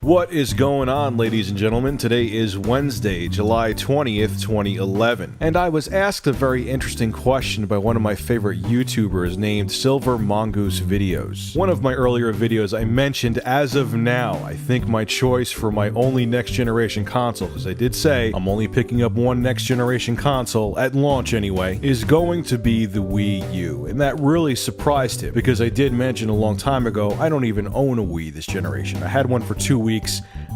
What is going on, ladies and gentlemen? Today is Wednesday, July 20th, 2011, and I was asked a very interesting question by one of my favorite YouTubers named Silver Mongoose Videos. One of my earlier videos I mentioned, as of now, I think my choice for my only next generation console, because I did say I'm only picking up one next generation console, at launch anyway, is going to be the Wii U, and that really surprised him, because I did mention a long time ago, I don't even own a Wii this generation. I had one for 2 weeks,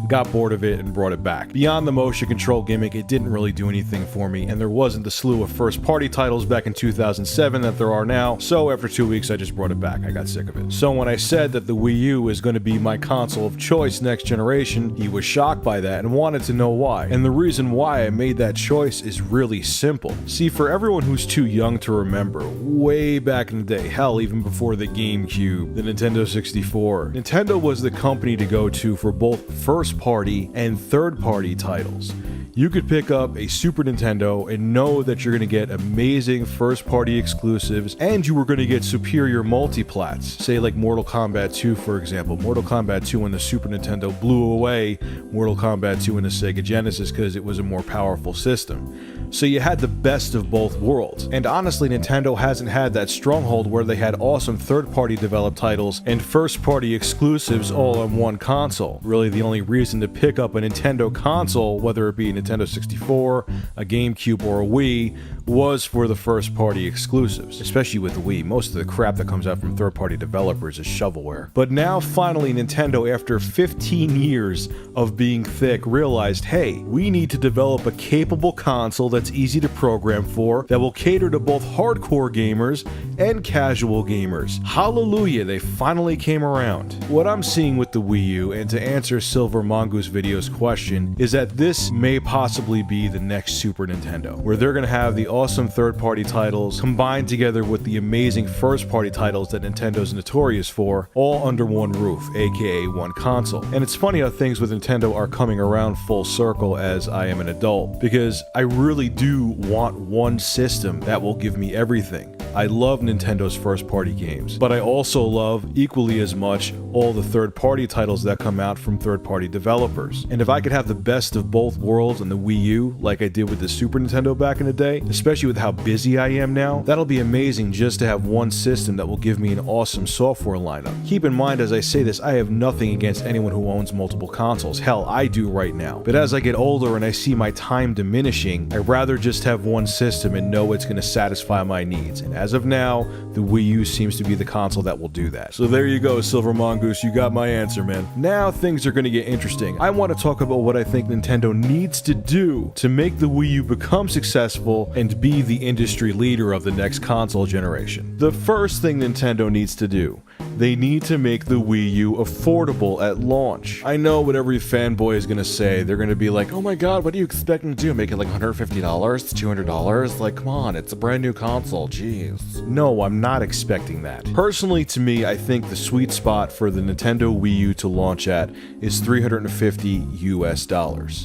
got bored of it, and brought it back. Beyond the motion control gimmick, it didn't really do anything for me, and there wasn't the slew of first-party titles back in 2007 that there are now, so after 2 weeks I just brought it back. I got sick of it. So when I said that the Wii U is going to be my console of choice next generation, he was shocked by that and wanted to know why. And the reason why I made that choice is really simple. See, for everyone who's too young to remember, way back in the day, hell, even before the GameCube, the Nintendo 64, Nintendo was the company to go to for both first-party and third-party titles. You could pick up a Super Nintendo and know that you're going to get amazing first-party exclusives, and you were going to get superior multiplats. Say like Mortal Kombat 2, for example. Mortal Kombat 2 on the Super Nintendo blew away Mortal Kombat 2 in the Sega Genesis because it was a more powerful system. So you had the best of both worlds. And honestly, Nintendo hasn't had that stronghold where they had awesome third-party developed titles and first-party exclusives all on one console. Really, the only reason to pick up a Nintendo console, whether it be a Nintendo 64, a GameCube, or a Wii, was for the first-party exclusives. Especially with the Wii, most of the crap that comes out from third-party developers is shovelware. But now, finally, Nintendo, after 15 years of being thick, realized, hey, we need to develop a capable console that's easy to program for, that will cater to both hardcore gamers and casual gamers. Hallelujah, they finally came around. What I'm seeing with the Wii U, and to answer Silver Mongoose Video's question, is that this may possibly be the next Super Nintendo, where they're going to have the awesome third-party titles combined together with the amazing first-party titles that Nintendo's notorious for, all under one roof, aka one console. And it's funny how things with Nintendo are coming around full circle as I am an adult, because I really do want one system that will give me everything. I love Nintendo's first-party games, but I also love, equally as much, all the third-party titles that come out from third-party developers. And if I could have the best of both worlds on the Wii U, like I did with the Super Nintendo back in the day, especially with how busy I am now, that'll be amazing just to have one system that will give me an awesome software lineup. Keep in mind, as I say this, I have nothing against anyone who owns multiple consoles. Hell, I do right now. But as I get older and I see my time diminishing, I'd rather just have one system and know it's going to satisfy my needs. And as of now, the Wii U seems to be the console that will do that. So there you go, Silver Mongoose, you got my answer, man. Now things are going to get interesting. I want to talk about what I think Nintendo needs to do to make the Wii U become successful and be the industry leader of the next console generation. The first thing Nintendo needs to do, they need to make the Wii U affordable at launch. I know what every fanboy is going to say. They're going to be like, oh my god, what are you expecting to do? Make it like $150 to $200? Like, come on, it's a brand new console, jeez. No, I'm not expecting that. Personally, to me, I think the sweet spot for the Nintendo Wii U to launch at is $350 US.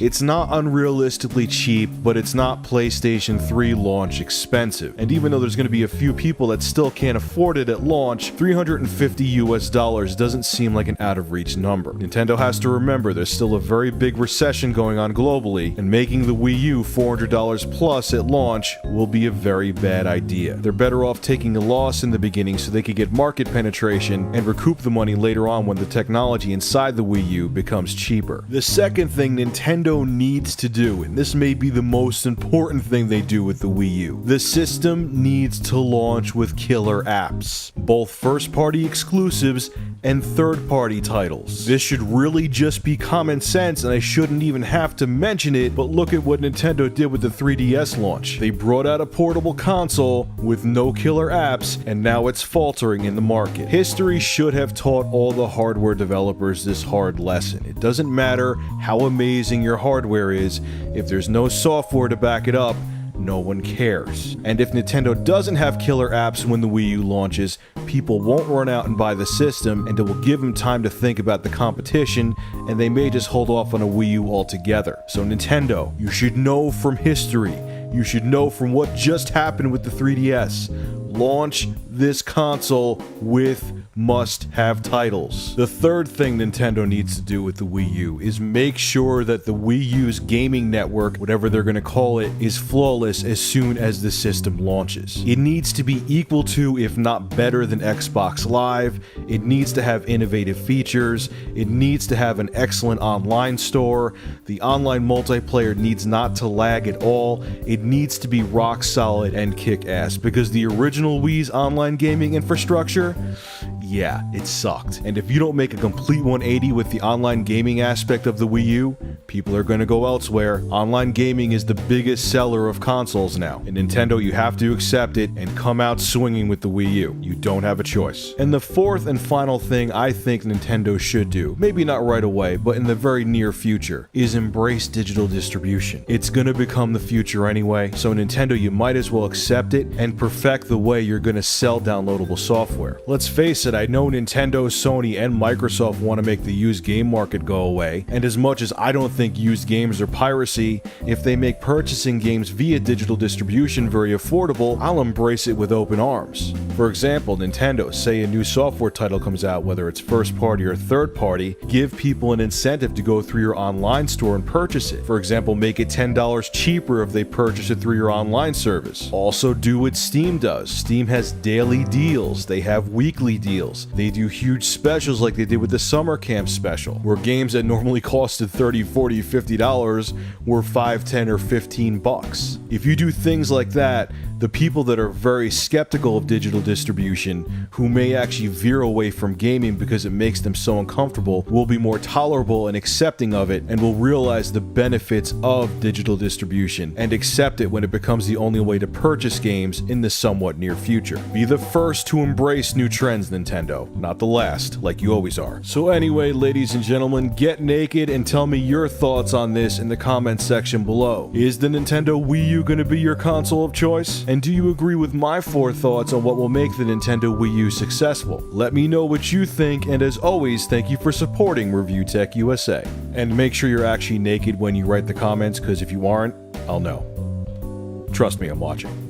It's not unrealistically cheap, but it's not PlayStation 3 launch expensive. And even though there's going to be a few people that still can't afford it at launch, $350 US doesn't seem like an out-of-reach number. Nintendo has to remember there's still a very big recession going on globally, and making the Wii U $400 plus at launch will be a very bad idea. They're better off taking a loss in the beginning so they could get market penetration and recoup the money later on when the technology inside the Wii U becomes cheaper. The second thing Nintendo needs to do, and this may be the most important thing they do with the Wii U, the system needs to launch with killer apps, both first-party exclusives and third-party titles. This should really just be common sense, and I shouldn't even have to mention it, but look at what Nintendo did with the 3DS launch. They brought out a portable console with no killer apps, and now it's faltering in the market. History should have taught all the hardware developers this hard lesson. It doesn't matter how amazing your hardware is, if there's no software to back it up, no one cares. And if Nintendo doesn't have killer apps when the Wii U launches, people won't run out and buy the system, and it will give them time to think about the competition, and they may just hold off on a Wii U altogether. So Nintendo, you should know from history, you should know from what just happened with the 3DS, launch this console with must-have titles. The third thing Nintendo needs to do with the Wii U is make sure that the Wii U's gaming network, whatever they're going to call it, is flawless as soon as the system launches. It needs to be equal to, if not better than Xbox Live. It needs to have innovative features. It needs to have an excellent online store. The online multiplayer needs not to lag at all. It needs to be rock solid and kick-ass, because the original Wii's online gaming infrastructure, yeah, it sucked. And if you don't make a complete 180 with the online gaming aspect of the Wii U, people are going to go elsewhere. Online gaming is the biggest seller of consoles now. And Nintendo, you have to accept it and come out swinging with the Wii U. You don't have a choice. And the fourth and final thing I think Nintendo should do, maybe not right away, but in the very near future, is embrace digital distribution. It's going to become the future anyway, so Nintendo, you might as well accept it and perfect the way you're going to sell downloadable software. Let's face it, I know Nintendo, Sony, and Microsoft want to make the used game market go away, and as much as I don't think used games are piracy, if they make purchasing games via digital distribution very affordable, I'll embrace it with open arms. For example, Nintendo, say a new software title comes out, whether it's first party or third party, give people an incentive to go through your online store and purchase it. For example, make it $10 cheaper if they purchase it through your online service. Also do what Steam does. Steam has daily deals, they have weekly deals, they do huge specials like they did with the Summer Camp special, where games that normally costed $30, $40, $50 were $5, $10, or $15. If you do things like that, the people that are very skeptical of digital distribution, who may actually veer away from gaming because it makes them so uncomfortable, will be more tolerable and accepting of it, and will realize the benefits of digital distribution and accept it when it becomes the only way to purchase games in the somewhat near future. Be the first to embrace new trends, Nintendo, not the last, like you always are. So anyway, ladies and gentlemen, get naked and tell me your thoughts on this in the comments section below. Is the Nintendo Wii U going to be your console of choice? And do you agree with my 4 thoughts on what will make the Nintendo Wii U successful? Let me know what you think, and as always, thank you for supporting Review Tech USA. And make sure you're actually naked when you write the comments, because if you aren't, I'll know. Trust me, I'm watching.